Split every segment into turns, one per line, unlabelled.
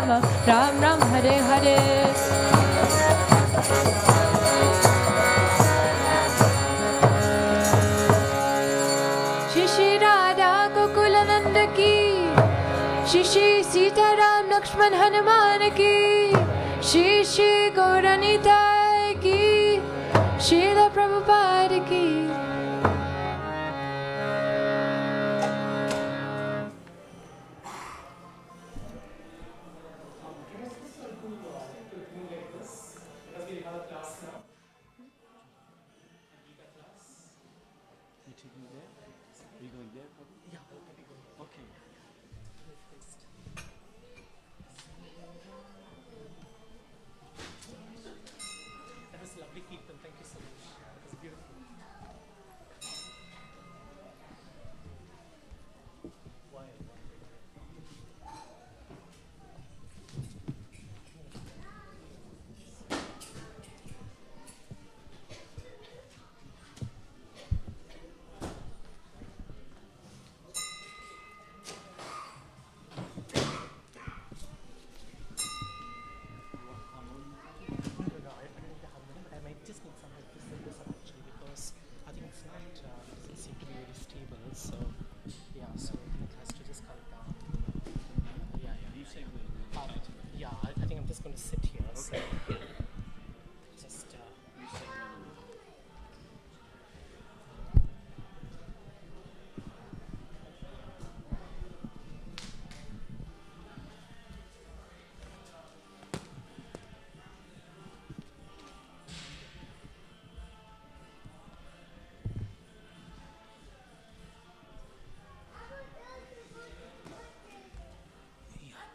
Rama, Ram Ram Hare Hare. Shri Radha Gokulananda ki, Shri Sita Ram Lakshman Hanuman ki, Shri Gauranitai ki, Srila Prabhupada ki.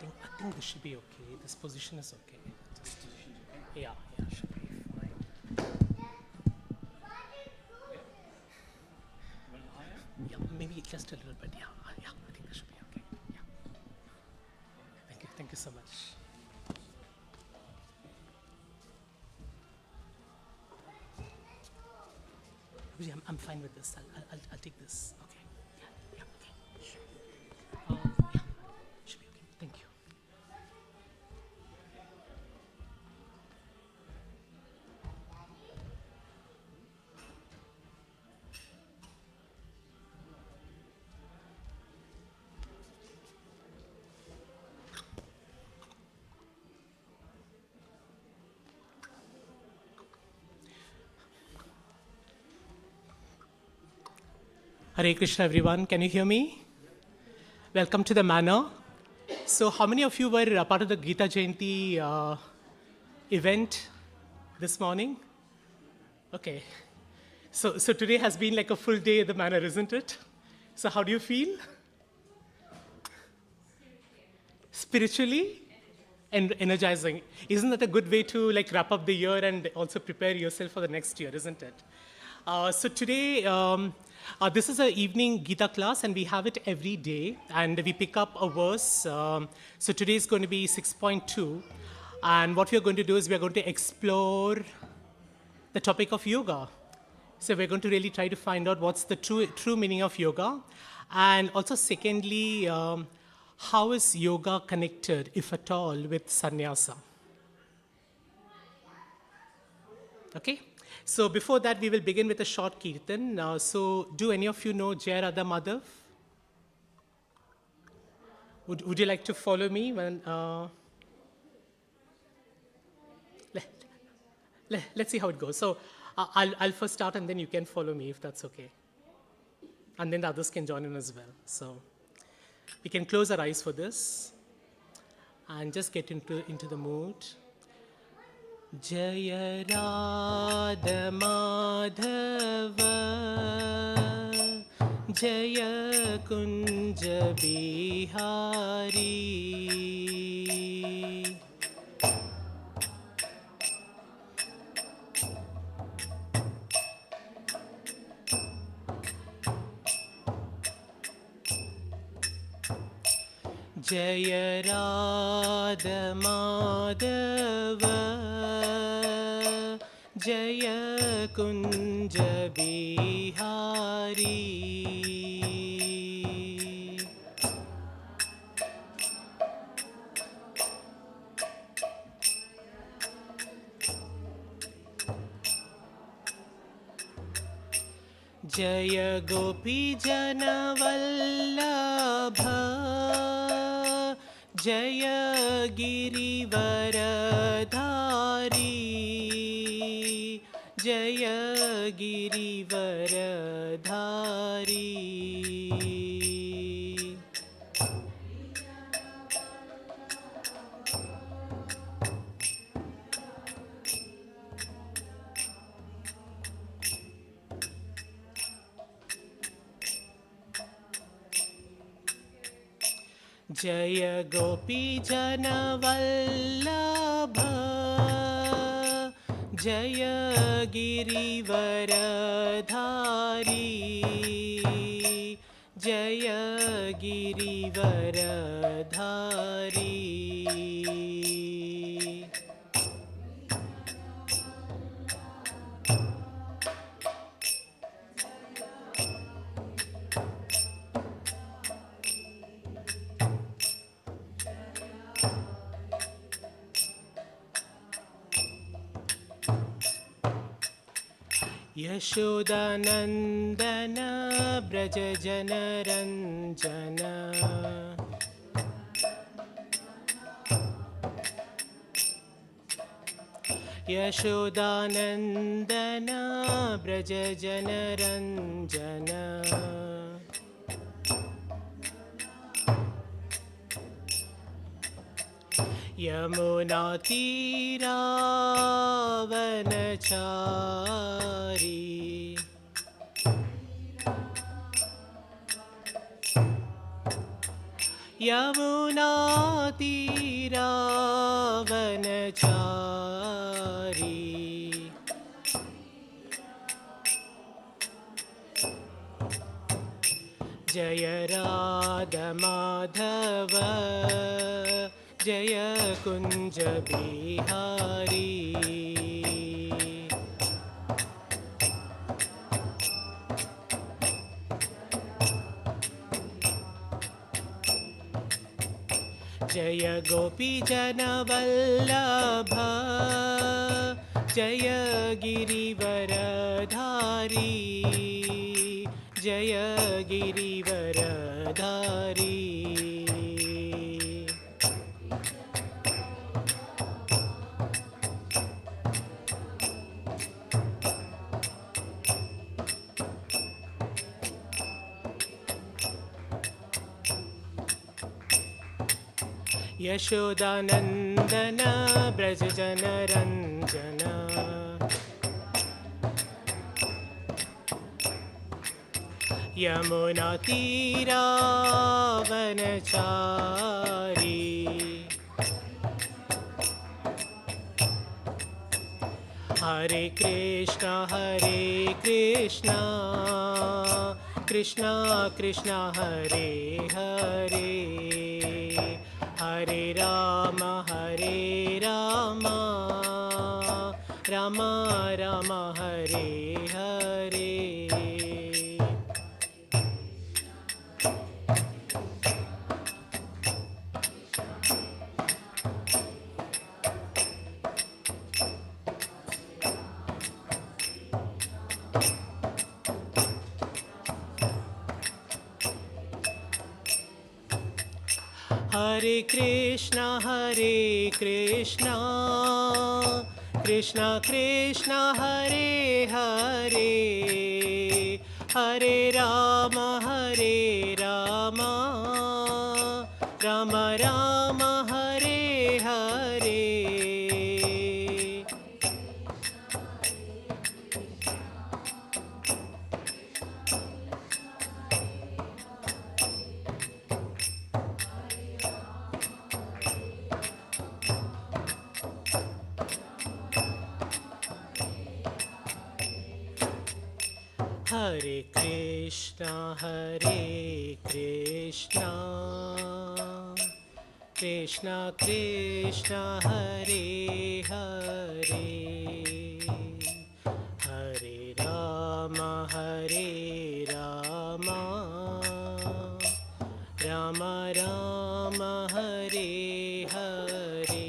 I think this should be okay. This position is okay. Yeah, should be fine. Yeah, maybe just a little bit. Yeah, I think this should be okay. Yeah. Thank you so much. I'm fine with this. I'll take this. Okay. Yeah. Okay. Sure. Yeah. Should be okay. Thank you. Hare Krishna, everyone. Can you hear me? Welcome to the manor. So, how many of you were a part of the Gita Jayanti event this morning? Okay. So today has been like a full day at the manor, isn't it? So, how do you feel? Spiritually and energizing. Isn't that a good way to like wrap up the year and also prepare yourself for the next year, isn't it? So today, this is an evening Gita class, and we have it every day, and we pick up a verse. So today is going to be 6.2, and what we are going to do is we are going to explore the topic of yoga. So we're going to really try to find out what's the true meaning of yoga, and also secondly, how is yoga connected, if at all, with sannyasa? Okay. So before that, we will begin with a short kirtan. So do any of you know Jai Radha Madhav? Would you like to follow me? When, let's see how it goes. So I'll first start, and then you can follow me if that's okay. And then the others can join in as well. So we can close our eyes for this and just get into the mood. Jaya Radha Madhava Jaya Kunja Bihari Jaya Radha Madhava Jaya Kunja Bihari जय गोपीजनवल्लभ जय गिरिवरधारी जय गिरिवरधारी जय गोपीजनवल्लभ जय गिरिवरधारी जय गिरिवरधारी यशोदानन्दन व्रज जनरञ्जन यशोदानन्दन व्रज जनरञ्जन यमुनातीरावनचारी यमुनातीरावनचारी जय राधमाधव जय कुंज बिहारी जय गोपीजनवल्लभ जय गिरिवरधारी जय गिरिवरधारी यशोदानन्दन व्रज जनरञ्जन यमुनातीरावनचारी हरे Krishna Krishna Krishna Hare Hare Hare Ram Ram Ram Hare Hare Hare Krishna Krishna Krishna Hare Hare Hare Ram Ram Ram Hare Hare Hare Krishna Krishna Krishna Hare Hare Hare Ram Ram Ram Hare Hare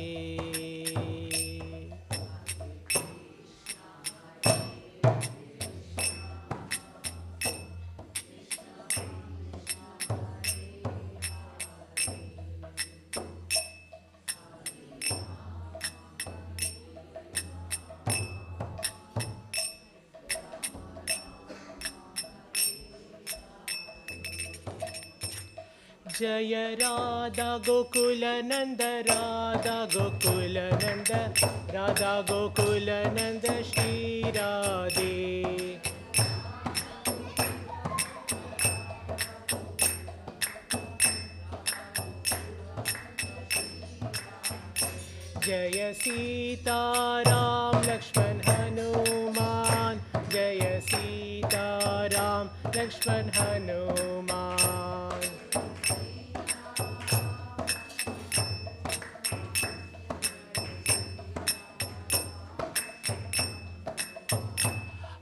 Jaya Radha Gokula Nanda Radha Gokula Nanda Radha Gokula Nanda Shri Radhe. Jaya Sita Ram Lakshman Hanuman Jaya Sita Ram Lakshman Hanuman.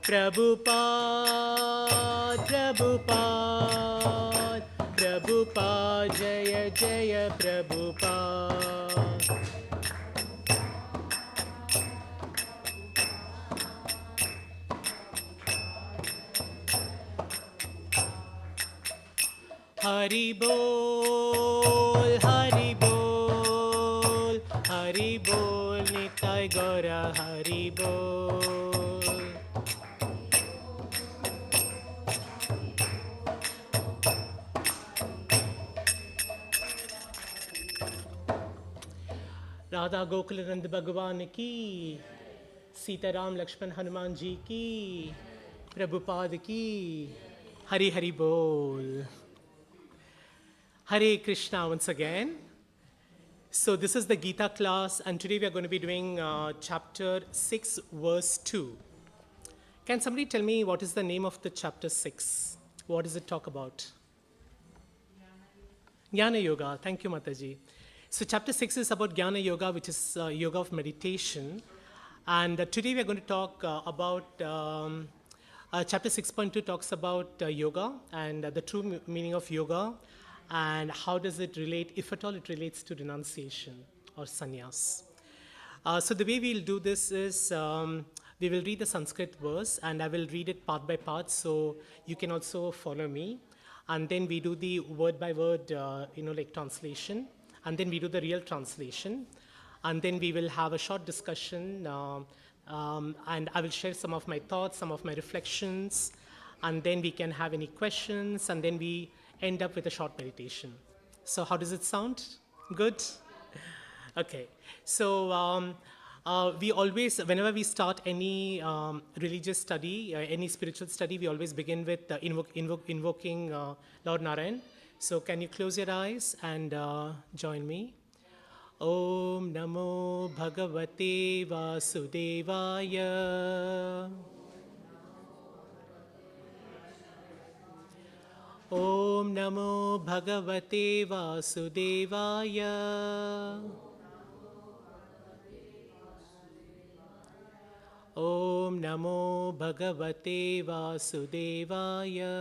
Prabhupada, Prabhupada, Prabhupada, Jaya Jaya Prabhupada. Hari Bol, Hari Bol, Hari Bol, Nitai Gaura Hari Bol. Radha Gokulanand भगवान की, सीताराम लक्ष्मण हनुमान जी की, प्रभुपाद की, हरि हरि बोल. Hare Krishna once again. So this is the Gita class, and today we are going to be doing chapter 6, verse 2. Can somebody tell me what is the name of the chapter 6? What does it talk about? Jnana Yoga. Thank you, Mataji. So chapter 6 is about Jnana Yoga, which is yoga of meditation. And today we are going to talk about chapter 6.2 talks about yoga and the true meaning of yoga and how does it relate, if at all it relates to renunciation or sannyas. So the way we'll do this is we will read the Sanskrit verse and I will read it part by part so you can also follow me. And then we do the word by word, like translation. And then we do the real translation. And then we will have a short discussion. And I will share some of my thoughts, some of my reflections. And then we can have any questions. And then we end up with a short meditation. So how does it sound? Good? Okay. So we always, whenever we start any religious study, any spiritual study, we always begin with invoking Lord Narayan. So can you close your eyes and join me? Om Namo Bhagavate Vasudevaya. Om Namo Bhagavate Vasudevaya. Om Namo Bhagavate Vasudevaya.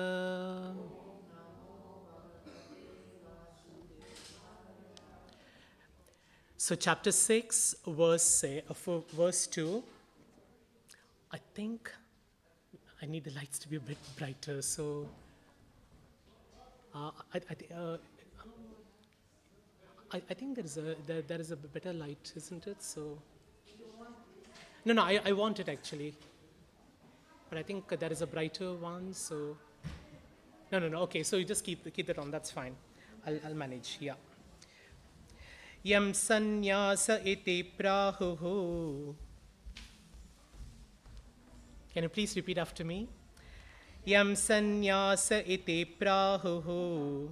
So chapter 6, verse 2. I think I need the lights to be a bit brighter. So I think there is a better light, isn't it? So no, I want it actually, but I think there is a brighter one. So no. Okay, so you just keep that on. That's fine. I'll manage. Yeah. Yam sannyasa iti prahuhu. Can you please repeat after me? Yam sannyasa iti prahuhu.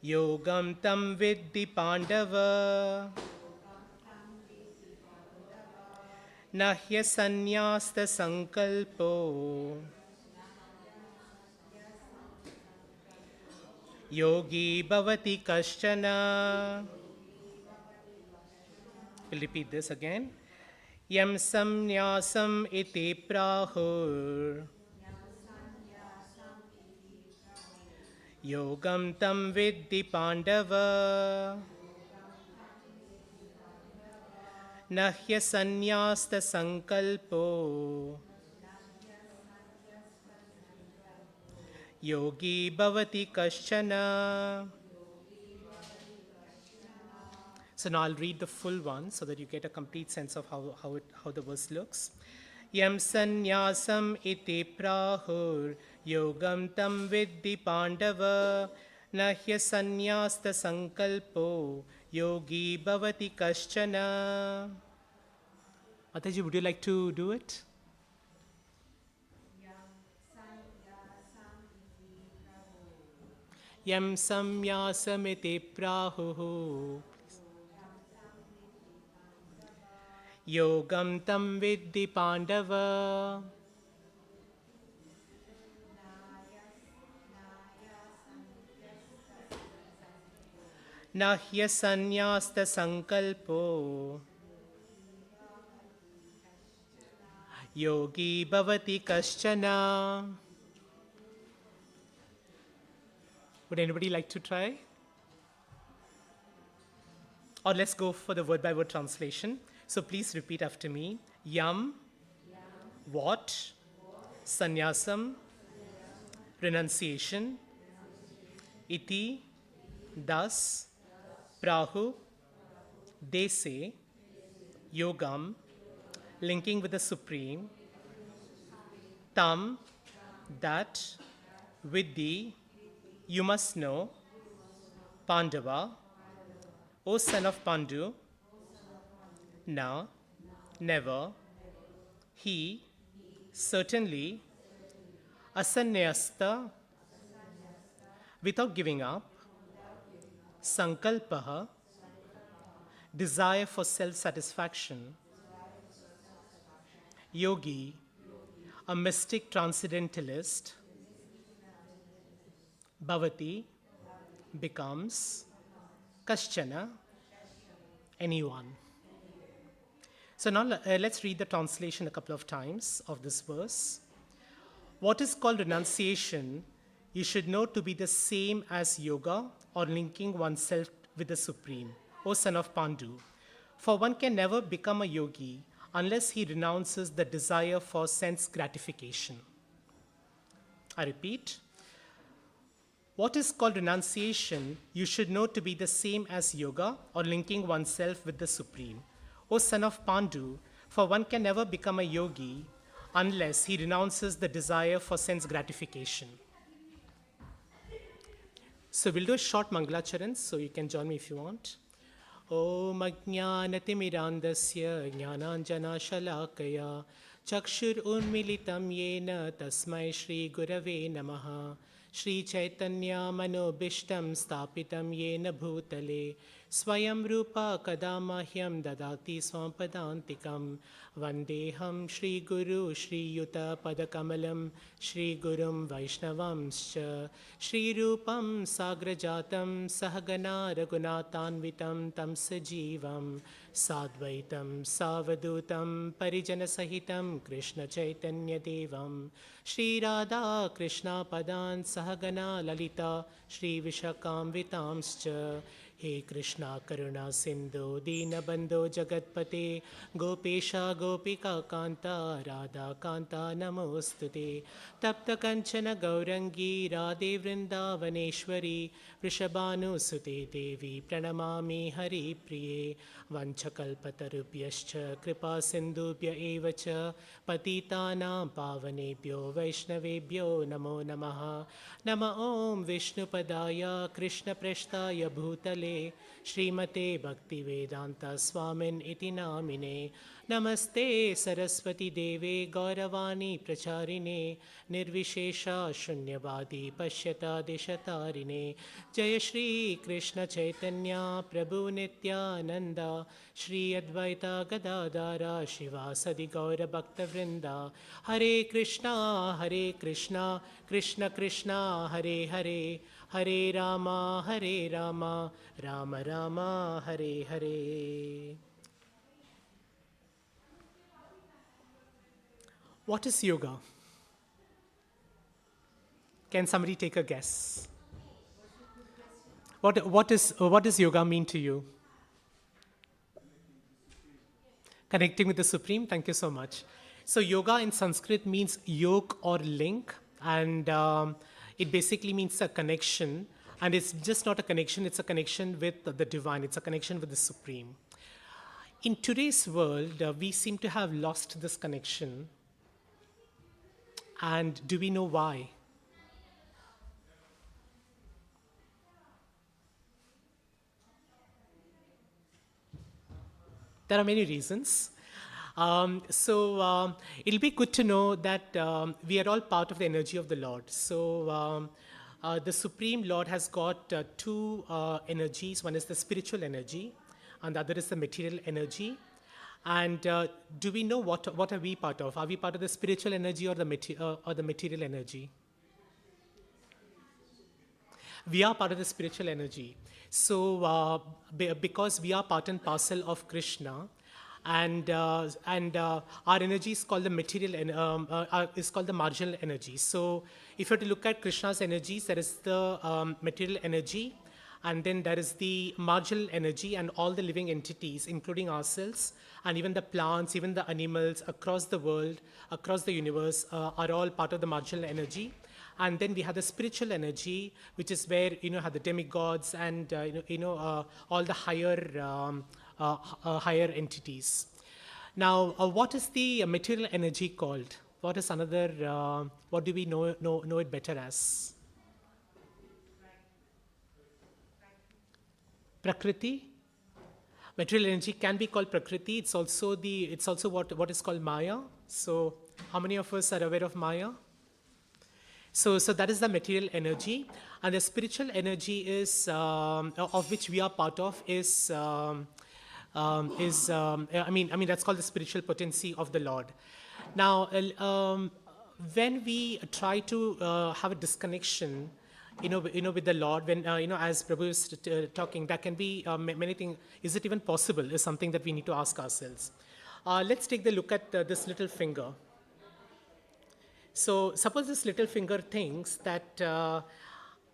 Yogam tam vidhi pandava. Nahya sannyasta sankalpo. Yogi bhavati kaschana. We'll repeat this again. Yam samnyasam iti prahur. Yogam tam vidhi pandava. Nahya sannyasta sankalpo. Yogi bhavati kaschana. So now I'll read the full one so that you get a complete sense of how the verse looks. Yam sannyasam iti prahur योगं तं विद्धि पाण्डव न ह्यसन्न्यास्तसङ्कल्पो योगी भवति कश्चन. Mataji, would you like to do it? Yam samyasamiti prahuhu yogam tam viddhi pandava na hyasanyasta sankalpo yogi bhavati kaschana. Would anybody like to try? Or let's go for the word by word translation. So please repeat after me. Yam, what, sannyasam, renunciation, iti, thus, prahu, they say, yogam, linking with the Supreme, tam, that, vidhi, you must know, Pandava, O son of Pandu, na, never, he, certainly, asannayasta, without giving up, sankalpaha, desire for self-satisfaction, yogi, a mystic transcendentalist, bhavati, becomes, kaschana, anyone. So now let's read the translation a couple of times of this verse. What is called renunciation, you should know to be the same as yoga or linking oneself with the Supreme, O son of Pandu. For one can never become a yogi unless he renounces the desire for sense gratification. I repeat. What is called renunciation, you should know to be the same as yoga or linking oneself with the Supreme. O son of Pandu, for one can never become a yogi unless he renounces the desire for sense gratification. So we'll do a short Mangalacharan, so you can join me if you want. Om Ajnanatimirandasya Jnananjana Shalakaya Chakshur Unmilitam Yena Tasmai Shri Gurave Namaha Shri Chaitanya Manobishtam Stapitam Yena Bhutale Swayam Rupa Kadamahyam Dadati Swampadantikam Vandeham Shri Guru Shri Yuta Padakamalam Shri Gurum Vaishnavamscha Shri Rupam Sagrajatam Sahagana Raghunathanvitam Tam Sajivam Sadvaitam Savadutam Parijana Sahitam Krishna Chaitanya Devam Shri Radha Krishna Padan Sahagana Lalita Shri Vishakamvitamscha He Krishna Karuna Sindhu Dina Bandho Jagatpate Gopesha Gopika Kanta Radha Kanta Namostute Tapta Kanchana Gaurangi Radhe Vrindavaneshwari Vrishabhanu Sute Devi Pranamami Hari Priye Vanchakalpatarubhyascha Kripa Sindhubhya Evacha Patitanam Pavanebhyo Vaishnavebhyo Namo Namaha Nama Om Vishnupadaya Krishna Preshtaya Bhutale Srimate Bhaktivedanta Swamin iti namine Namaste Saraswati Deve Gauravani Pracharine Nirvishesha Shunyavadi Pashyata Deshatarine Jaya Shri Krishna Chaitanya Prabhu Nityananda Shri Advaita Gadadara Shivasadi Gaura Bhakta Vrinda Hare Krishna Krishna Krishna Hare Hare Hare Rama Rama Rama Hare Hare. What is yoga? Can somebody take a guess? What does yoga mean to you? Connecting with the Supreme. Thank you so much. So yoga in Sanskrit means yog or link, and it basically means a connection. And it's just not a connection, it's a connection with the divine, it's a connection with the Supreme. In today's world, we seem to have lost this connection. And do we know why? There are many reasons. It'll be good to know that we are all part of the energy of the Lord. The Supreme Lord has got two energies. One is the spiritual energy, and the other is the material energy. And do we know what are we part of? Are we part of the spiritual energy or the material energy? We are part of the spiritual energy. Because we are part and parcel of Krishna, and our energy is called the is called the marginal energy. So, if you were to look at Krishna's energies, there is the material energy, and then there is the marginal energy, and all the living entities, including ourselves, and even the plants, even the animals across the world, across the universe, are all part of the marginal energy. And then we have the spiritual energy, which is where have the demigods and all the higher entities. Now, what is the material energy called? What is another? What do we know it better as? Prakriti. Material energy can be called Prakriti. It's also what is called Maya. So, how many of us are aware of Maya? So that is the material energy, and the spiritual energy is of which we are part of is that's called the spiritual potency of the Lord. Now, when we try to have a disconnection, with the Lord, when as Prabhu is talking, that can be many things. Is it even possible? Is something that we need to ask ourselves. Let's take a look at this little finger. So suppose this little finger thinks that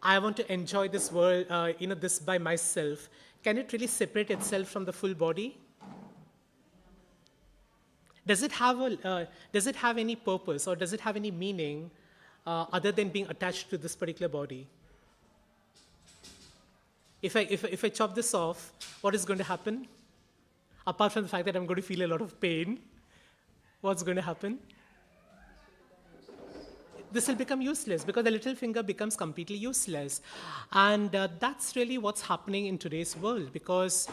I want to enjoy this world, this by myself. Can it really separate itself from the full body? Does it have any purpose, or does it have any meaning other than being attached to this particular body? If I chop this off, what is going to happen? Apart from the fact that I'm going to feel a lot of pain, what's going to happen? This will become useless because the little finger becomes completely useless. And that's really what's happening in today's world, because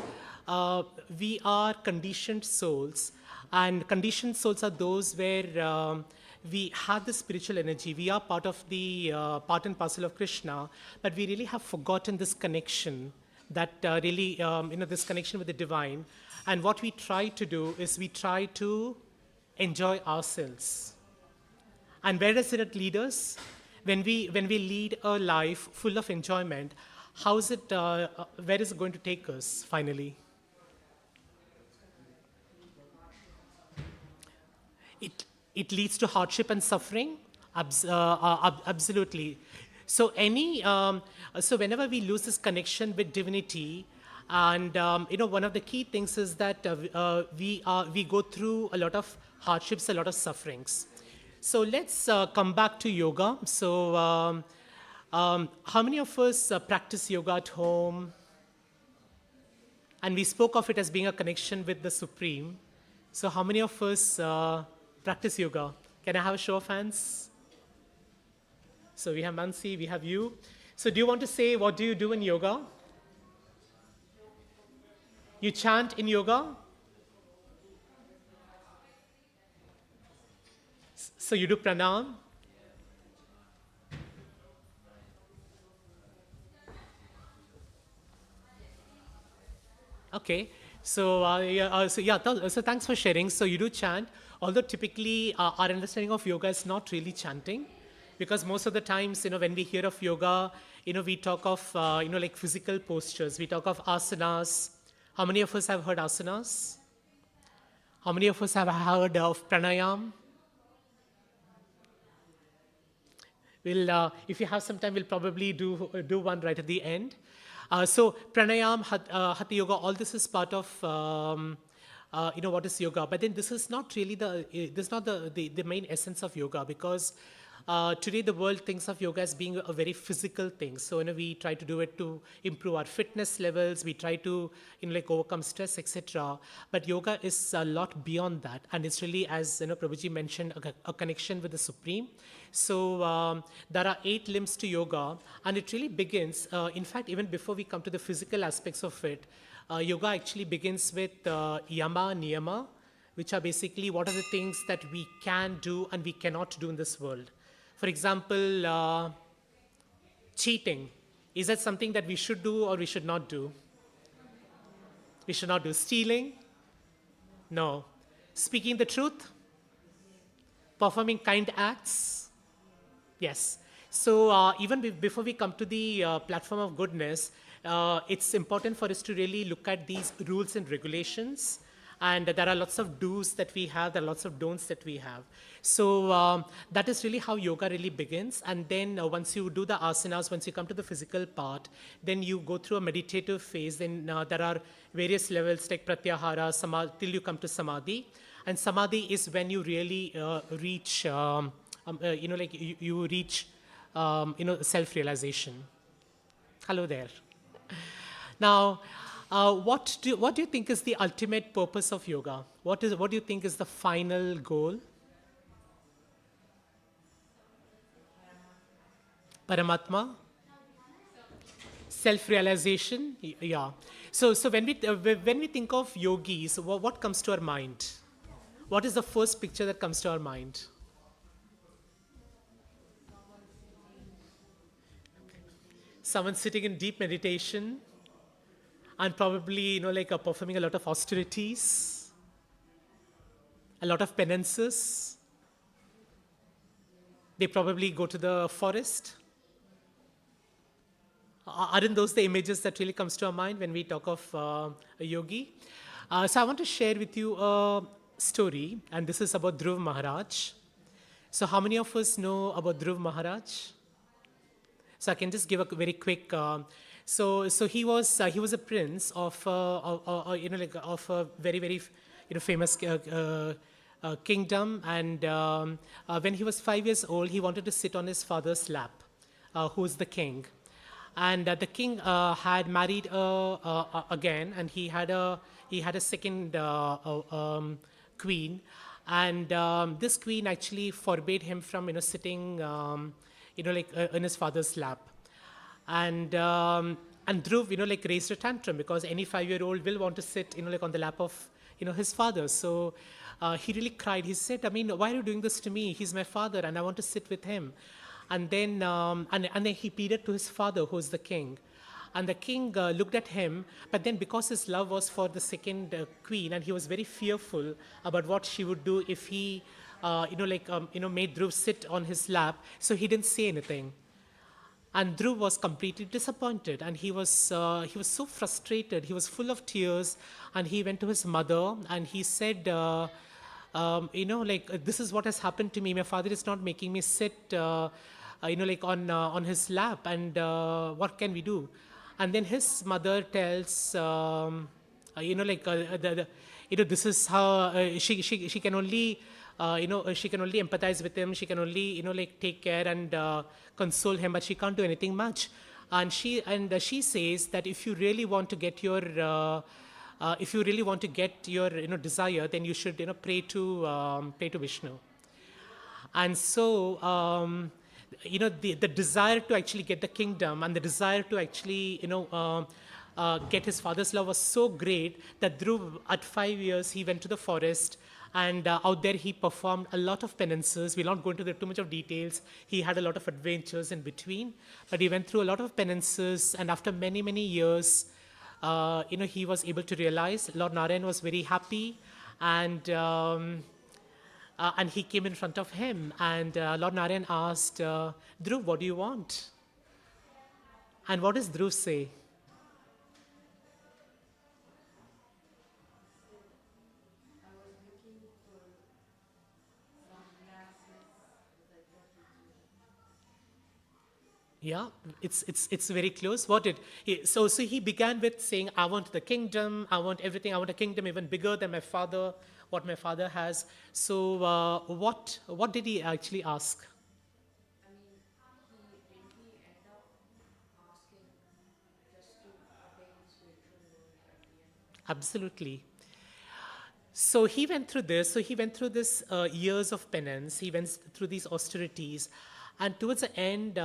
we are conditioned souls, and conditioned souls are those where we have the spiritual energy. We are part of the part and parcel of Krishna, but we really have forgotten this connection, that this connection with the divine. And what we try to do is we try to enjoy ourselves. And where does it lead us? When we lead a life full of enjoyment, where is it going to take us finally? It leads to hardship and suffering, absolutely. So whenever we lose this connection with divinity, and one of the key things is that we go through a lot of hardships, a lot of sufferings. So let's come back to yoga. So how many of us practice yoga at home? And we spoke of it as being a connection with the Supreme. So how many of us practice yoga? Can I have a show of hands? So we have Mansi, we have you. So do you want to say, what do you do in yoga? You chant in yoga? So you do pranam? Okay. So thanks for sharing. So you do chant, although typically our understanding of yoga is not really chanting, because most of the times, when we hear of yoga, we talk of, like physical postures. We talk of asanas. How many of us have heard asanas? How many of us have heard of pranayam? If you have some time, we'll probably do one right at the end. So pranayam, hatha yoga, all this is part of what is yoga. But then this is not really the main essence of yoga, because today the world thinks of yoga as being a very physical thing. So we try to do it to improve our fitness levels. We try to overcome stress, etc. But yoga is a lot beyond that, and it's really, as Prabhuji mentioned, a connection with the Supreme. So there are 8 limbs to yoga, and it really begins. In fact, even before we come to the physical aspects of it, yoga actually begins with yama, niyama, which are basically what are the things that we can do and we cannot do in this world. For example, cheating. Is that something that we should do or we should not do? We should not do. Stealing? No. Speaking the truth? Performing kind acts? Yes. So even before we come to the platform of goodness, it's important for us to really look at these rules and regulations. And there are lots of do's that we have, there are lots of don'ts that we have. So that is really how yoga really begins. And then once you do the asanas, once you come to the physical part, then you go through a meditative phase. Then there are various levels like pratyahara, till you come to samadhi. And samadhi is when you really reach, you reach, self-realization. Hello there. Now, what do you think is the ultimate purpose of yoga? What do you think is the final goal? Paramatma? Self-realization? Yeah. So when we think of yogis, what comes to our mind? What is the first picture that comes to our mind? Someone sitting in deep meditation and probably, performing a lot of austerities, a lot of penances. They probably go to the forest. Aren't those the images that really comes to our mind when we talk of a yogi? So I want to share with you a story, and this is about Dhruv Maharaj. So how many of us know about Dhruv Maharaj? So I can just give a very quick. So he was a prince of a very very famous kingdom, and when he was 5 years old, he wanted to sit on his father's lap, who is the king, and the king had married again, and he had a second queen, and this queen actually forbade him from sitting in his father's lap. And Dhruv, raised a tantrum because any 5-year-old will want to sit, on the lap of, his father. So he really cried. He said, why are you doing this to me? He's my father, and I want to sit with him. And then, and then he pleaded to his father, who is the king. And the king looked at him, but then because his love was for the second queen, and he was very fearful about what she would do if he, made Dhruv sit on his lap, so he didn't say anything. And Dhruv was completely disappointed, and he was so frustrated. He was full of tears, and he went to his mother, and he said, this is what has happened to me. My father is not making me sit, on his lap, and what can we do? And then his mother tells, this is how she can only. She can only empathize with him. She can only, take care and console him, but she can't do anything much. And she says that if you really want to get your desire, then you should pray to Vishnu. And so the desire to actually get the kingdom and the desire to actually get his father's love was so great that Dhruv, at 5 years, he went to the forest. And out there, he performed a lot of penances. We'll not go into too much of details. He had a lot of adventures in between. But he went through a lot of penances. And after many, many years, he was able to realize Lord Narayan was very happy. And he came in front of him. And Lord Narayan asked, Dhruv, what do you want? And what does Dhruv say? Yeah, it's very close. So he began with saying, I want the kingdom, I want everything, I want a kingdom even bigger than my father, what my father has. So what did he actually ask? Absolutely. So he went through this. So he went through this years of penance. He went through these austerities. And towards the end,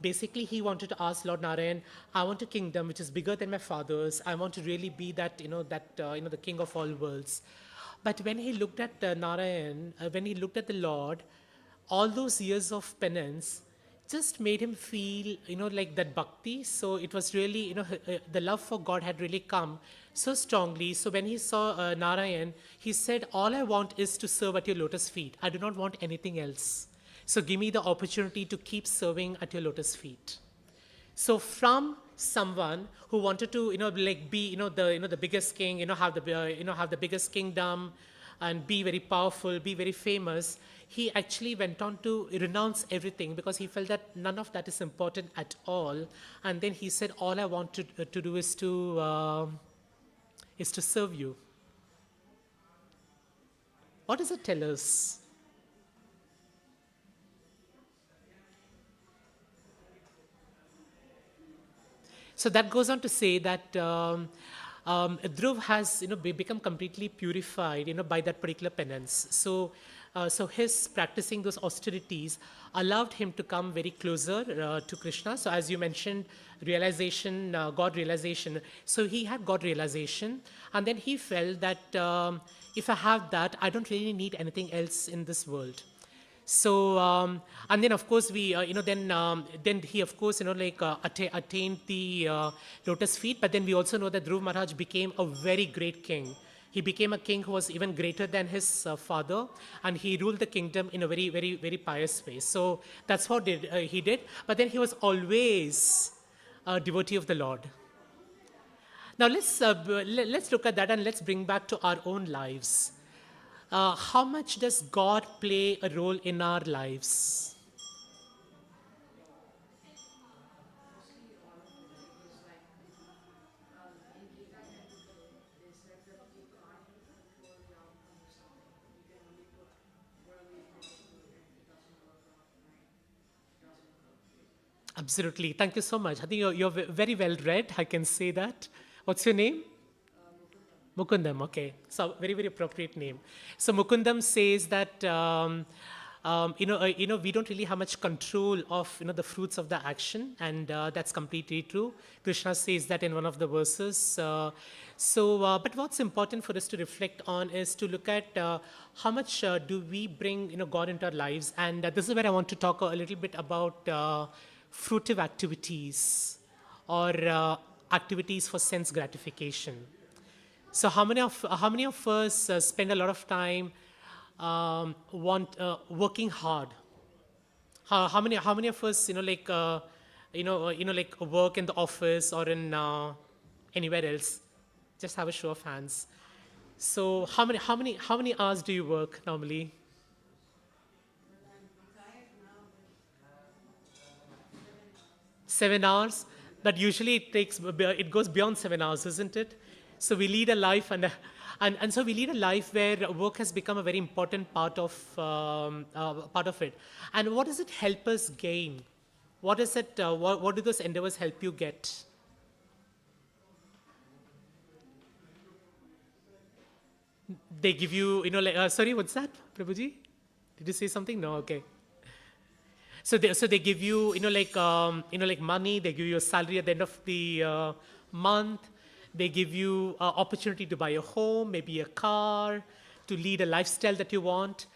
basically, he wanted to ask Lord Narayan, "I want a kingdom which is bigger than my father's. I want to really be that, the king of all worlds." But when he looked at Narayan, when he looked at the Lord, all those years of penance just made him feel, like that bhakti. So it was really, the love for God had really come so strongly. So when he saw Narayan, he said, "All I want is to serve at your lotus feet. I do not want anything else. So give me the opportunity to keep serving at your lotus feet." So from someone who wanted to, be, the biggest king, have the biggest kingdom, and be very powerful, be very famous, he actually went on to renounce everything because he felt that none of that is important at all. And then he said, "All I want to do is to serve you." What does it tell us? So that goes on to say that Dhruv has become completely purified by that particular penance. So his practicing those austerities allowed him to come very closer to Krishna. So as you mentioned, realization, God realization. So he had God realization, and then he felt that if I have that, I don't really need anything else in this world. So and then of course we then he of course attained the lotus feet. But then we also know that Dhruv Maharaj became a very great king. He became a king who was even greater than his father, and he ruled the kingdom in a very, very, very pious way. So that's what he did. But then he was always a devotee of the Lord. Now let's look at that, and let's bring back to our own lives. How much does God play a role in our lives? Absolutely. Thank you so much. I think you're very well read. I can say that. What's your name? Mukundam, okay. So very, very appropriate name. So Mukundam says that we don't really have much control of the fruits of the action, and that's completely true. Krishna says that in one of the verses. But what's important for us to reflect on is to look at how much do we bring God into our lives, and this is where I want to talk a little bit about fruitive activities or activities for sense gratification. So how many of us spend a lot of time working hard? How many of us like work in the office or in anywhere else? Just have a show of hands. So how many hours do you work normally? 7 hours. But usually it goes beyond 7 hours, isn't it? So we lead a life, and so we lead a life where work has become a very important part of it. And what does it help us gain? What is it? What do those endeavors help you get? They give you, sorry, what's that, Prabhuji? Did you say something? No, okay. So they give you, like money. They give you a salary at the end of the month. They give you opportunity to buy a home, maybe a car, to lead a lifestyle that you want.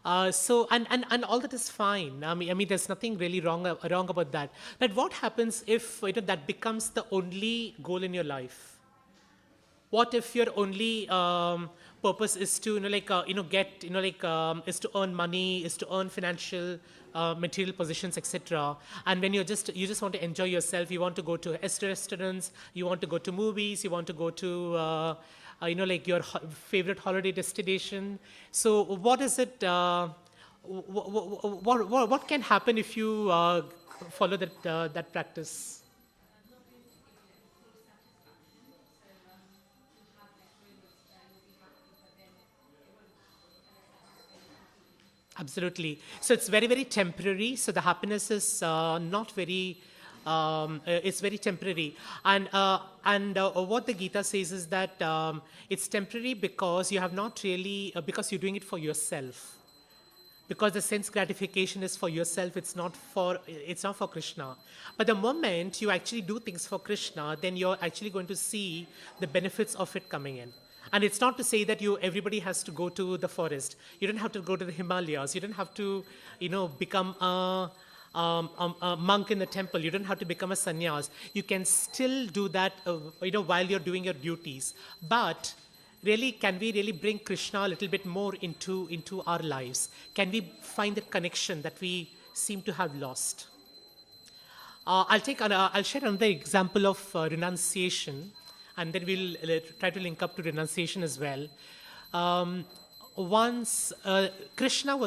And all that is fine. I mean, there's nothing really wrong about that. But what happens if that becomes the only goal in your life? What if your only purpose is to get is to earn money, is to earn financial material positions, etc. And when you just want to enjoy yourself, you want to go to restaurants, you want to go to movies, you want to go to your favorite holiday destination. So what is it? What can happen if you follow that practice? Absolutely. So it's very, very temporary. So the happiness is not very, it's very temporary. And what the Gita says is that it's temporary because you have not really, because you're doing it for yourself. because the sense gratification is for yourself, it's not for Krishna. But the moment you actually do things for Krishna, then you're actually going to see the benefits of it coming in. And it's not to say that everybody has to go to the forest. You don't have to go to the Himalayas. You don't have to, become a monk in the temple. You don't have to become a sannyas. You can still do that, while you're doing your duties. But really, can we really bring Krishna a little bit more into our lives? Can we find the connection that we seem to have lost? I'll share another example of renunciation, and then we'll try to link up to renunciation as well. Once Krishna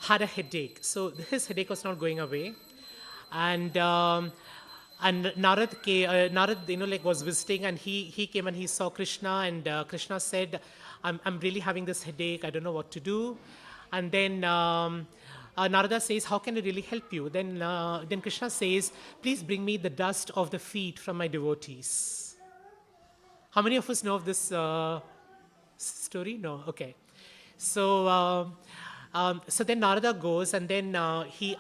had a headache, so his headache was not going away, and Narad, was visiting, and he came and he saw Krishna, and Krishna said, "I'm really having this headache. I don't know what to do." And then Narada says, "How can I really help you?" Then Krishna says, "Please bring me the dust of the feet from my devotees." How many of us know of this story? No. Okay. So then Narada goes, and then he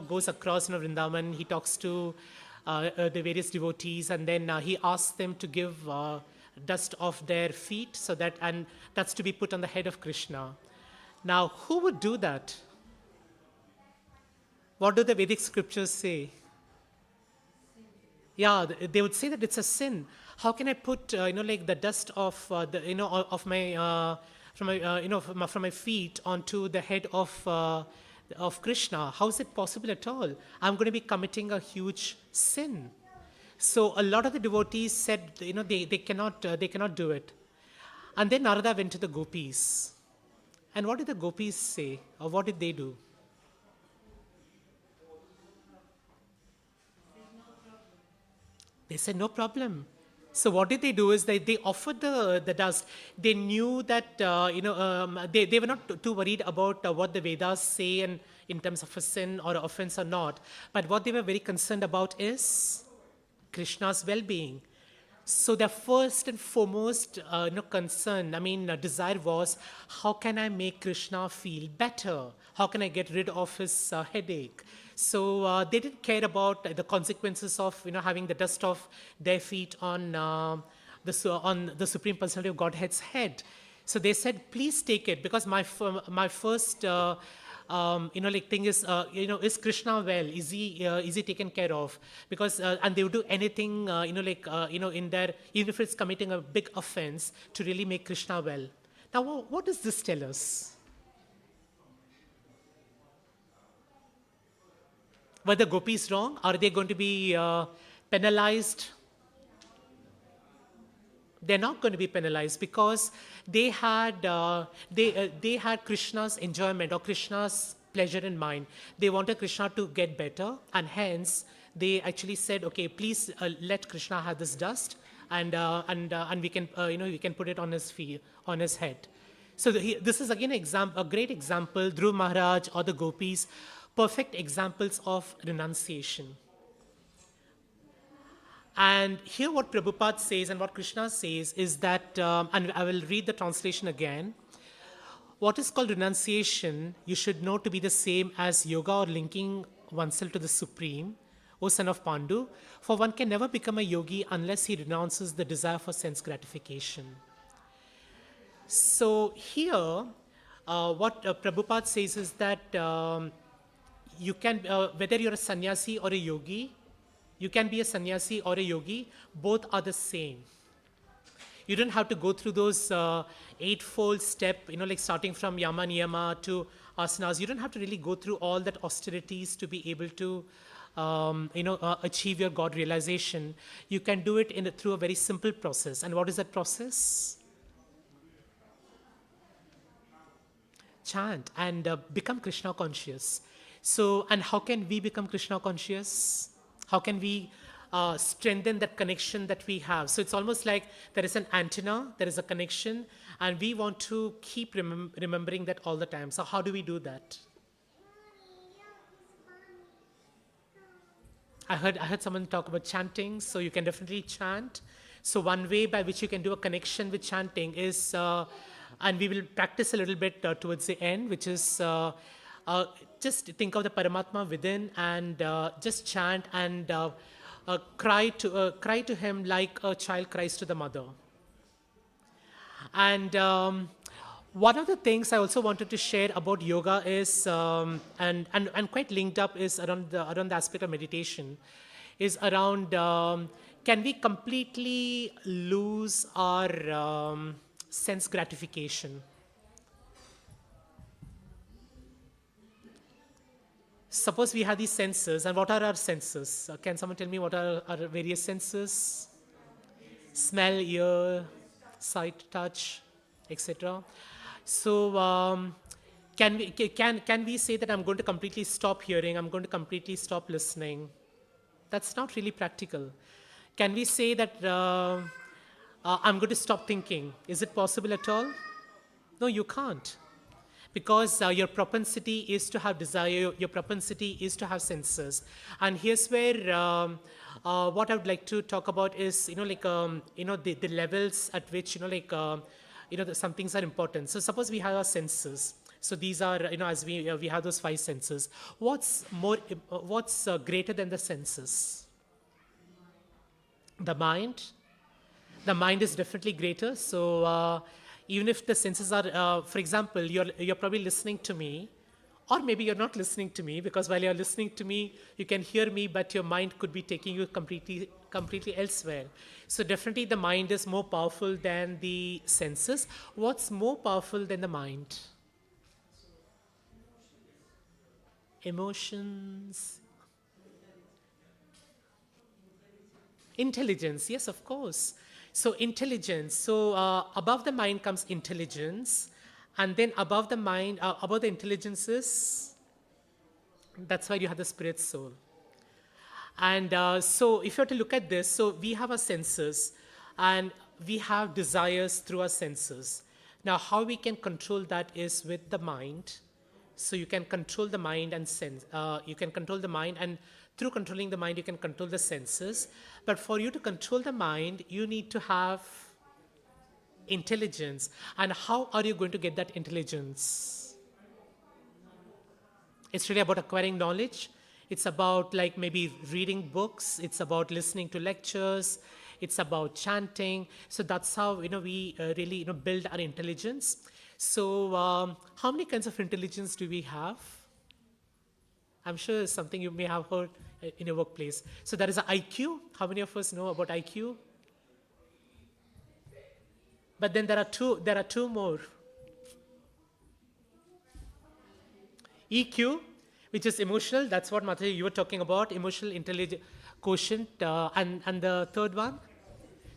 goes across Vrindavan. He talks to the various devotees, and then he asks them to give dust of their feet, and that's to be put on the head of Krishna. Now, who would do that? What do the Vedic scriptures say? Yeah, they would say that it's a sin. How can I put the dust of of my from my feet onto the head of Krishna? How is it possible at all? I'm going to be committing a huge sin. So a lot of the devotees said, they cannot do it. And then Narada went to the gopis. And what did the gopis say, or what did they do? They said, no problem. So what did they do is they offered the dust. They knew that, they were not too worried about what the Vedas say and in terms of a sin or offense or not. But what they were very concerned about is Krishna's well-being. So their first and foremost concern, desire was, how can I make Krishna feel better? How can I get rid of his headache? So they didn't care about the consequences of having the dust of their feet on the Supreme Personality of Godhead's head. So they said, please take it, because my first thing is Krishna well? Is he taken care of? Because and they would do anything in their, even if it's committing a big offense, to really make Krishna well. Now, what does this tell us? Were the gopis wrong? Are they going to be penalized? They're not going to be penalized, because they had Krishna's enjoyment or Krishna's pleasure in mind. They wanted Krishna to get better, and hence they actually said, okay, please let Krishna have this dust, and we can we can put it on his feet, on his head. So this is again a great example. Dhruv Maharaj or the gopis, perfect examples of renunciation. And here what Prabhupada says and what Krishna says is that, and I will read the translation again, what is called renunciation, you should know to be the same as yoga or linking oneself to the Supreme, O son of Pandu, for one can never become a yogi unless he renounces the desire for sense gratification. So here, what Prabhupada says is that you can, whether you're a sannyasi or a yogi, you can be a sannyasi or a yogi, both are the same. You don't have to go through those eightfold step, starting from yama niyama to asanas. You don't have to really go through all that austerities to be able to, achieve your God realization. You can do it through a very simple process. And what is that process? Chant and become Krishna conscious. So, and how can we become Krishna conscious? How can we strengthen that connection that we have? So it's almost like there is an antenna, there is a connection, and we want to keep remembering that all the time. So how do we do that? I heard someone talk about chanting, so you can definitely chant. So one way by which you can do a connection with chanting is and we will practice a little bit towards the end, which is just think of the Paramatma within and just chant and cry to him like a child cries to the mother. And one of the things I also wanted to share about yoga is, and quite linked up is around the aspect of meditation, is around can we completely lose our sense gratification? Suppose we have these senses, and what are our senses? Can someone tell me what are our various senses? Smell, ear, sight, touch, etc. So can we say that I'm going to completely stop hearing, I'm going to completely stop listening? That's not really practical. Can we say that I'm going to stop thinking? Is it possible at all? No, you can't. Because your propensity is to have desire, your propensity is to have senses. And here's where what I would like to talk about is, the levels at which, some things are important. So suppose we have our senses. So these are, as we have those 5 senses. What's greater than the senses? The mind. The mind is definitely greater. So even if the senses are, for example, you're probably listening to me, or maybe you're not listening to me, because while you're listening to me, you can hear me, but your mind could be taking you completely elsewhere. So definitely the mind is more powerful than the senses. What's more powerful than the mind? Emotions. Intelligence, yes, of course. So intelligence, so above the mind comes intelligence, and then above the mind, above the intelligences, that's why you have the spirit soul. And so if you have to look at this, so we have our senses, and we have desires through our senses. Now how we can control that is with the mind. So you can control the mind and sense, you can control the mind, and through controlling the mind, you can control the senses. But for you to control the mind, you need to have intelligence. And how are you going to get that intelligence? It's really about acquiring knowledge. It's about like maybe reading books. It's about listening to lectures. It's about chanting. So that's how we really build our intelligence. So how many kinds of intelligence do we have? I'm sure it's something you may have heard in your workplace. So there is an IQ. How many of us know about IQ? But then there are two more. EQ, which is emotional. That's what Mataji, you were talking about, emotional intelligence quotient. And the third one?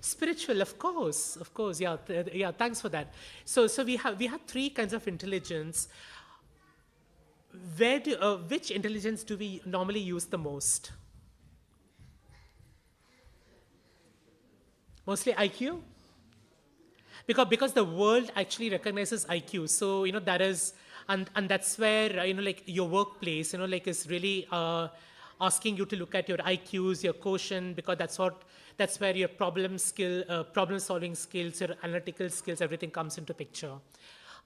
Spiritual, of course, yeah, thanks for that. So we have 3 kinds of intelligence. Which intelligence do we normally use the most? Mostly IQ? Because the world actually recognizes IQ. So, that is, and that's where, your workplace, is really asking you to look at your IQs, your quotient, because that's where your problem solving skills, your analytical skills, everything comes into picture.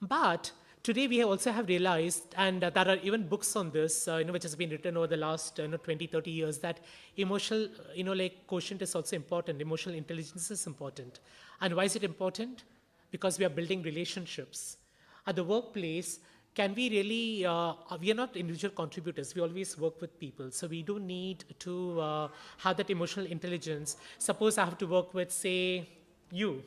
But today we also have realized, and there are even books on this, which has been written over the last 20, 30 years, that emotional, quotient is also important. Emotional intelligence is important. And why is it important? Because we are building relationships. At the workplace, can we really, we are not individual contributors. We always work with people. So we do need to have that emotional intelligence. Suppose I have to work with, say, you.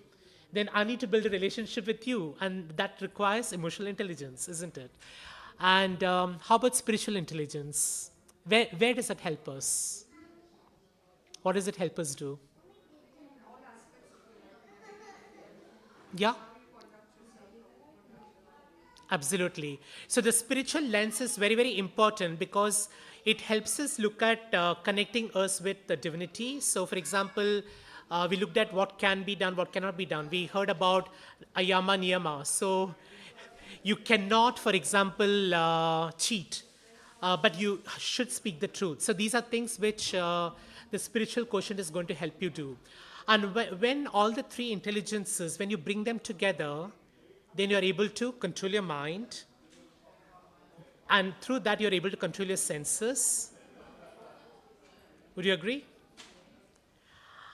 Then I need to build a relationship with you, and that requires emotional intelligence, isn't it? And how about spiritual intelligence? Where does that help us? What does it help us do? Yeah? Absolutely. So the spiritual lens is very, very important because it helps us look at connecting us with the divinity. So for example, we looked at what can be done, what cannot be done. We heard about ayama niyama. So you cannot, for example, cheat, but you should speak the truth. So these are things which the spiritual quotient is going to help you do. And when all the 3 intelligences, when you bring them together, then you're able to control your mind. And through that, you're able to control your senses. Would you agree?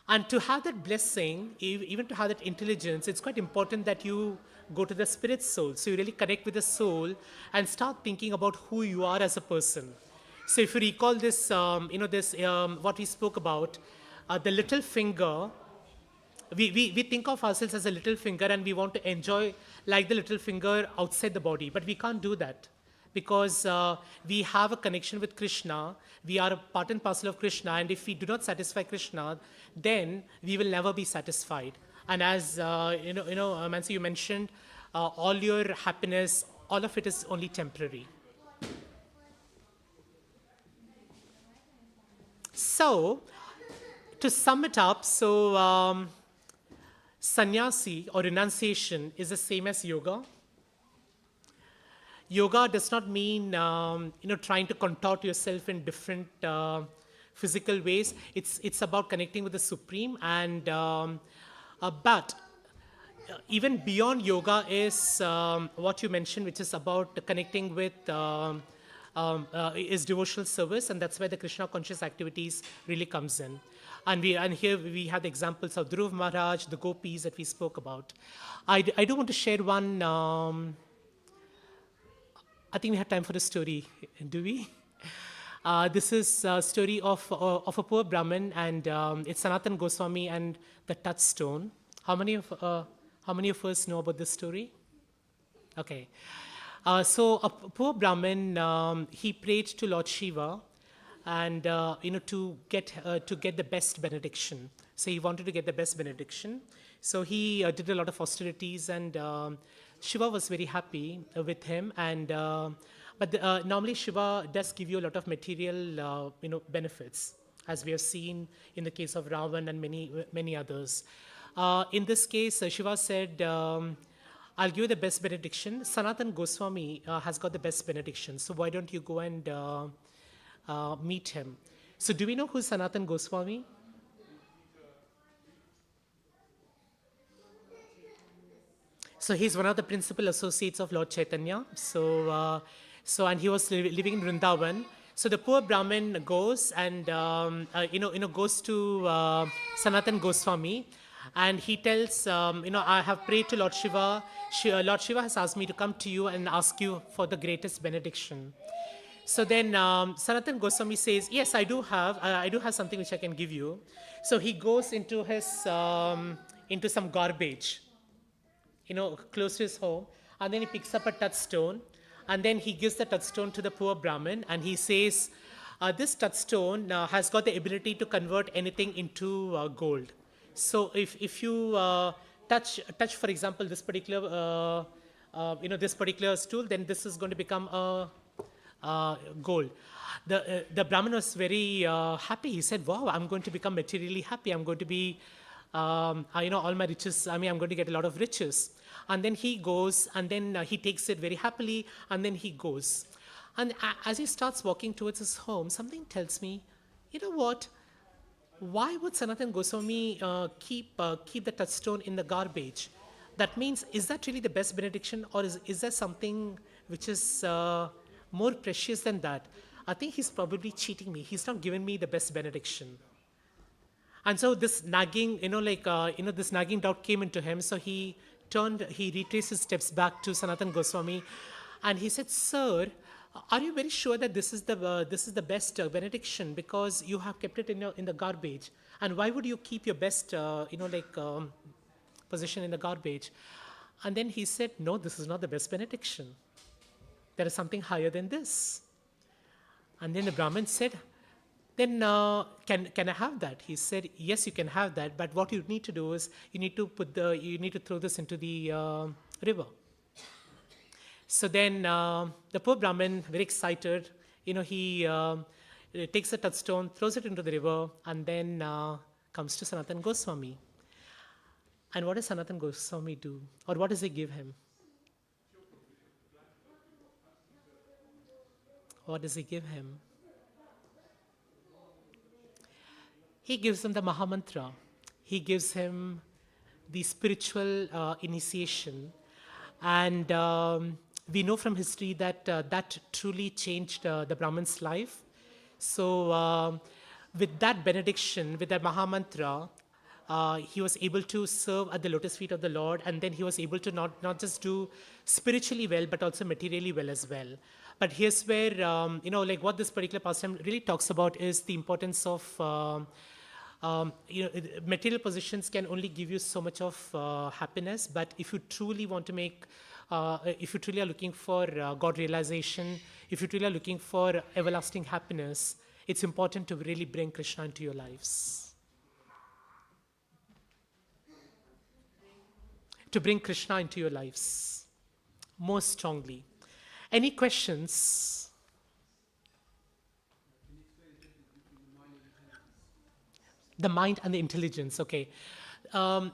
And to have that blessing, even to have that intelligence, it's quite important that you go to the spirit soul. So you really connect with the soul and start thinking about who you are as a person. So if you recall this, what we spoke about, the little finger, we think of ourselves as a little finger and we want to enjoy like the little finger outside the body, but we can't do that because we have a connection with Krishna. We are a part and parcel of Krishna, and if we do not satisfy Krishna, then we will never be satisfied. And as Mansi, you mentioned, all your happiness, all of it is only temporary. So, to sum it up, sannyasi or renunciation is the same as yoga. Yoga does not mean trying to contort yourself in different physical ways. It's about connecting with the Supreme, and but even beyond yoga is what you mentioned, which is about connecting with is devotional service, and that's where the Krishna conscious activities really comes in. And here we have the examples of Dhruv Maharaj, the gopis that we spoke about. I do want to share one. I think we have time for a story, do we? This is a story of a poor Brahmin, and it's Sanatan Goswami and the touchstone. How many of us know about this story? Okay. So a poor Brahmin, he prayed to Lord Shiva, and to get the best benediction. So he wanted to get the best benediction. So he did a lot of austerities, and Shiva was very happy with him. And but normally Shiva does give you a lot of material benefits, as we have seen in the case of Ravan and many others. In this case, Shiva said, I'll give you the best benediction. Sanatan Goswami has got the best benediction, so why don't you go and meet him? So do we know who's Sanatan Goswami? So he's one of the principal associates of Lord Chaitanya. And he was living in Vrindavan. So the poor Brahmin goes and goes to Sanatan Goswami, and he tells, I have prayed to Lord Shiva. Lord Shiva has asked me to come to you and ask you for the greatest benediction. So then Sanatan Goswami says, yes, I do have something which I can give you. So he goes into into some garbage, close to his home, and then he picks up a touchstone, and then he gives the touchstone to the poor Brahmin, and he says, this touchstone has got the ability to convert anything into gold. So if you touch, for example, this particular stool, then this is going to become a gold. The Brahmin was very happy. He said, wow, I'm going to become materially happy. I'm going to be, all my riches, I'm going to get a lot of riches. And then he goes, and then he takes it very happily, and then he goes. And as he starts walking towards his home, something tells me, you know what? Why would Sanatan Goswami keep the touchstone in the garbage? That means, is that really the best benediction, or is there something which is more precious than that? I think he's probably cheating me. He's not giving me the best benediction. And so this nagging, this nagging doubt came into him. So he retraced his steps back to Sanatan Goswami, and he said, "Sir, are you very sure that this is the best benediction? Because you have kept it in the garbage. And why would you keep your best, position in the garbage?" And then he said, "No, this is not the best benediction. There is something higher than this." And then the Brahmin said, "Then can I have that?" He said, "Yes, you can have that, but what you need to do is you need to throw this into the river." So then the poor Brahmin, very excited, he takes the touchstone, throws it into the river, and then comes to Sanatan Goswami. And what does Sanatan Goswami do? Or what does he give him? What does he give him? He gives him the Mahamantra. He gives him the spiritual initiation. And we know from history that that truly changed the Brahmin's life. So, with that benediction, with that Mahamantra, he was able to serve at the lotus feet of the Lord, and then he was able to not just do spiritually well, but also materially well as well. But here's where, like what this particular pastime really talks about is the importance of material positions can only give you so much of happiness, but if you truly want to make, if you truly are looking for God realization, if you truly are looking for everlasting happiness, it's important to really bring Krishna into your lives. To bring Krishna into your lives most strongly. Any questions? The mind and the intelligence, okay. Um,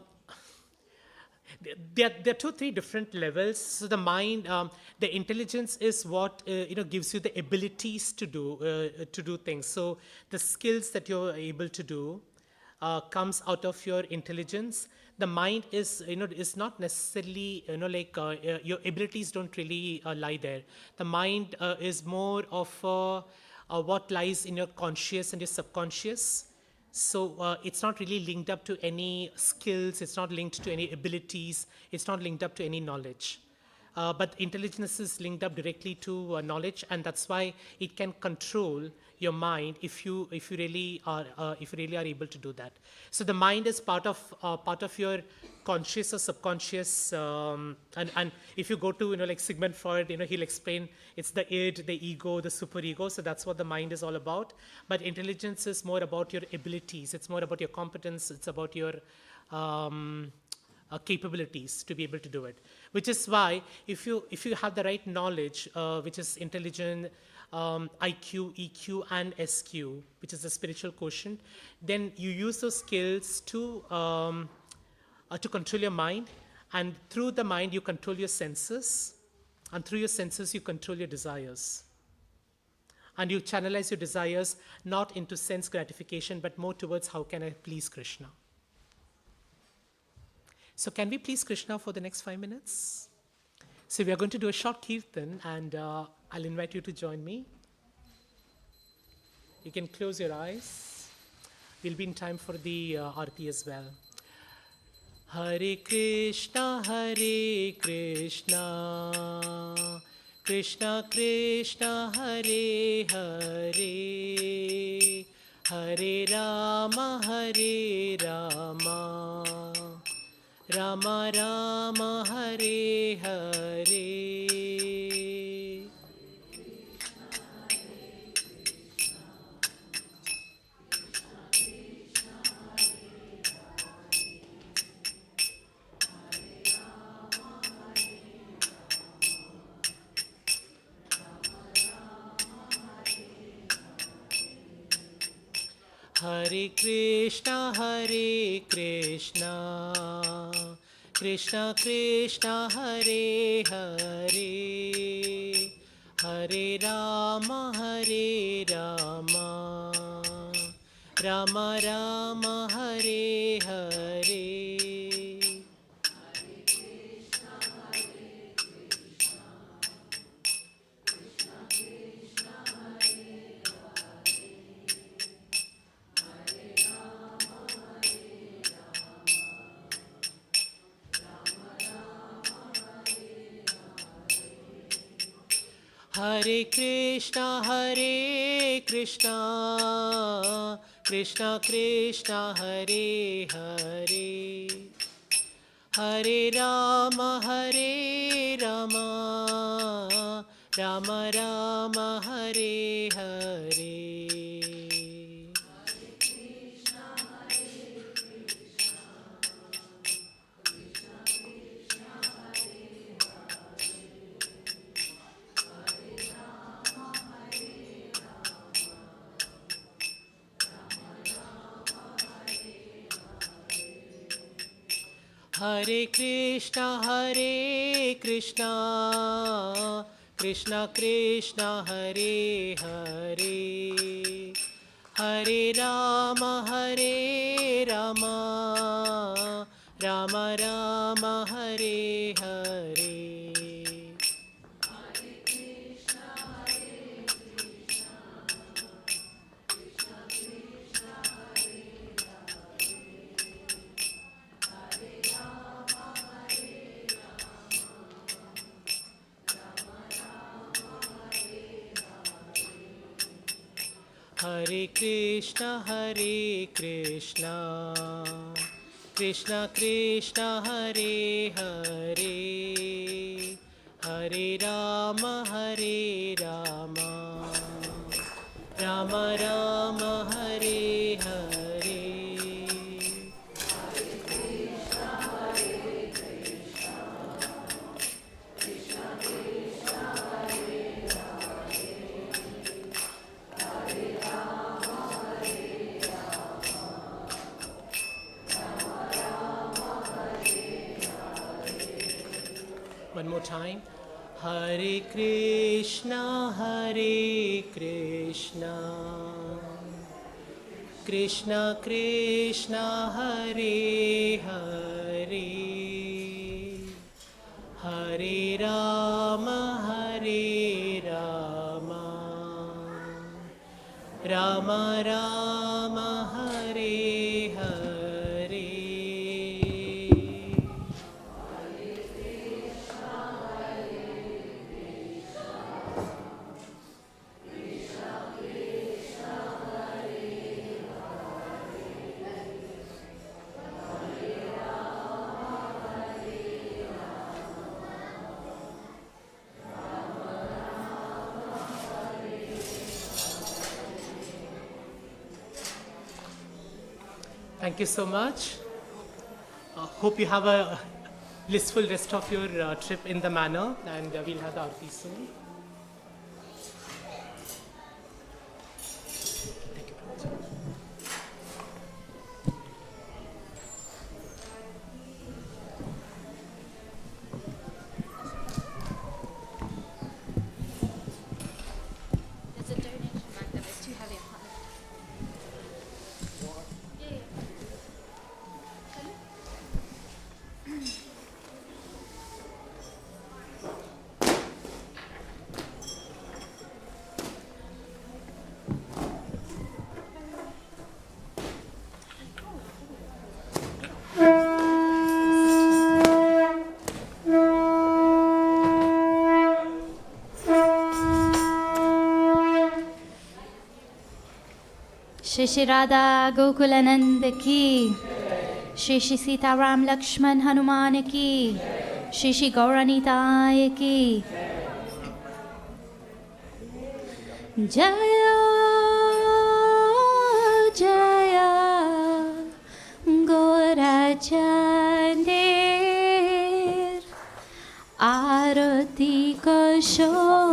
there are 2-3 different levels. So the mind, the intelligence is what gives you the abilities to do things. So the skills that you're able to do comes out of your intelligence. The mind is not necessarily your abilities don't really lie there. The mind is more of what lies in your conscious and your subconscious. So it's not really linked up to any skills, it's not linked to any abilities, it's not linked up to any knowledge. But intelligence is linked up directly to knowledge, and that's why it can control your mind if you really are able to do that. So the mind is part of your conscious or subconscious, and if you go to like Sigmund Freud, he'll explain it's the id, the ego, the superego. So that's what the mind is all about. But intelligence is more about your abilities. It's more about your competence. It's about your capabilities to be able to do it, which is why if you have the right knowledge, which is intelligent, IQ, EQ, and SQ, which is the spiritual quotient, then you use those skills to control your mind, and through the mind you control your senses, and through your senses you control your desires, and you channelize your desires not into sense gratification but more towards how can I please Krishna. So can we please Krishna for the next 5 minutes? So we are going to do a short kirtan, and I'll invite you to join me. You can close your eyes. We'll be in time for the Aarti as well. Hare Krishna, Krishna Krishna, Hare Hare, Hare Rama, Rama Rama, Hare Hare. Hare Krishna, Krishna Krishna, Hare Hare, Hare Rama, Rama Rama, Hare Hare. Hare Krishna, Krishna Krishna, Hare Hare, Hare Rama, Rama Rama, Hare Hare. Hare Krishna, Krishna Krishna, Hare Hare, Hare Rama, Rama Rama, Hare Hare. Hare Krishna, Krishna Krishna, Hare Hare, Hare Rama, Hare Rama, Rama Rama, Hare Hare. One more time. Hare Krishna, Krishna Krishna, Hare Hare, Hare Rama, Rama Rama, Hare Hare. Thank you so much. Hope you have a blissful rest of your trip in the manor, and we'll have the aarti soon. Thank you very much.
There's a donation bag that is too heavy. Yeah. Shri Shri Radha Gokulanand की, श्री श्री सीताराम लक्ष्मण हनुमान की, श्री श्री गौरानीताय की जय जय गोरचंदेर आरती को show